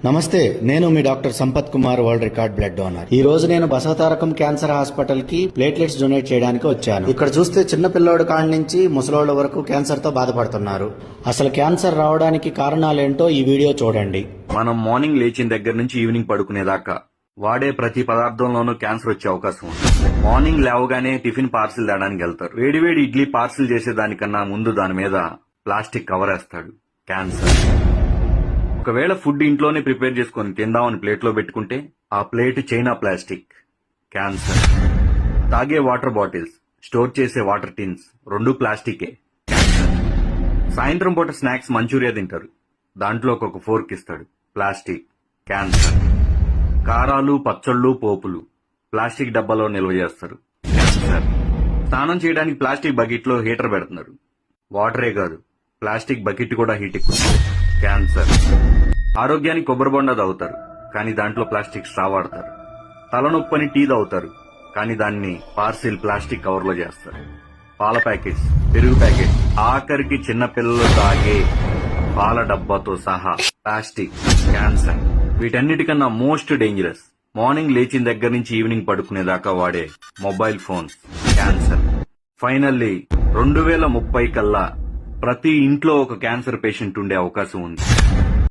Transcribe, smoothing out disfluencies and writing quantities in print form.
నమస్తే, నేను మీ doctor Sampath Kumar, world record blood donor. ఈ రోజు నేను బసవతారకం క్యాన్సర్ హాస్పిటల్ కి ప్లేట్లెట్స్ డొనేట్ చేయడానికి వచ్చాను. ఇక్కడ చూస్తే చిన్న పిల్లోడు కాడి నుంచి ముసలోళ్ల వరకు క్యాన్సర్ తో బాధపడుతున్నారు. అసలు క్యాన్సర్ రావడానికి కారణాలేంటో ఈ వీడియో చూడండి. మనం మార్నింగ్ లేచిన దగ్గర నుంచి ఈవినింగ్ పడుకునేదాకా వాడే ప్రతి పదార్థంలోనూ క్యాన్సర్ వచ్చే అవకాశం ఉంది. మార్నింగ్ లేవగానే టిఫిన్ పార్సిల్ తేడానికి వెళ్తారు. వేడివేడి ఇడ్లీ పార్సిల్ చేసేదానికన్నా ముందు దాని మీద ప్లాస్టిక్ కవర్ వేస్తాడు. క్యాన్సర్. ఒకవేళ ఫుడ్ ఇంట్లోనే ప్రిపేర్ చేసుకుని తిందామని ప్లేట్లో పెట్టుకుంటే ఆ ప్లేట్ చైనా ప్లాస్టిక్. క్యాన్సర్. తాగే వాటర్ బాటిల్స్, స్టోర్ చేసే వాటర్ టిన్స్ రెండు ప్లాస్టికే. క్యాన్సర్. సాయంత్రం పూట స్నాక్స్ మంచూరియా తింటారు, దాంట్లో ఒక ఫోర్క్ ఇస్తాడు, ప్లాస్టిక్. క్యాన్సర్. కారాలు, పచ్చళ్ళు, పోపులు ప్లాస్టిక్ డబ్బాలో నిల్వ చేస్తారు. క్యాన్సర్. స్నానం చేయడానికి ప్లాస్టిక్ బకెట్ లో హీటర్ పెడుతున్నారు, వాటరే కాదు ప్లాస్టిక్ బకెట్ కూడా హీట్ ఎక్కుతుంది. క్యాన్సర్. ఆరోగ్యానికి కొబ్బరి బొండా తాగుతారు, కానీ దాంట్లో ప్లాస్టిక్ స్ట్రా వాడతారు. తలనొప్పని టీ తాగుతారు, కానీ దాన్ని పార్సిల్ ప్లాస్టిక్ కవర్ లో చేస్తారు. పాల ప్యాకెట్స్, పెరుగు ప్యాకెట్స్, ఆఖరికి చిన్న పిల్లలు తాగే పాల డబ్బాతో సహా ప్లాస్టిక్. క్యాన్సర్. వీటన్నిటికన్నా మోస్ట్ డేంజరస్ మార్నింగ్ లేచిన దగ్గర నుంచి ఈవినింగ్ పడుకునేదాకా వాడే మొబైల్ ఫోన్స్. క్యాన్సర్. ఫైనల్లీ 2030 కల్లా ప్రతి ఇంట్లో ఒక క్యాన్సర్ పేషెంట్ ఉండే అవకాశం ఉంది.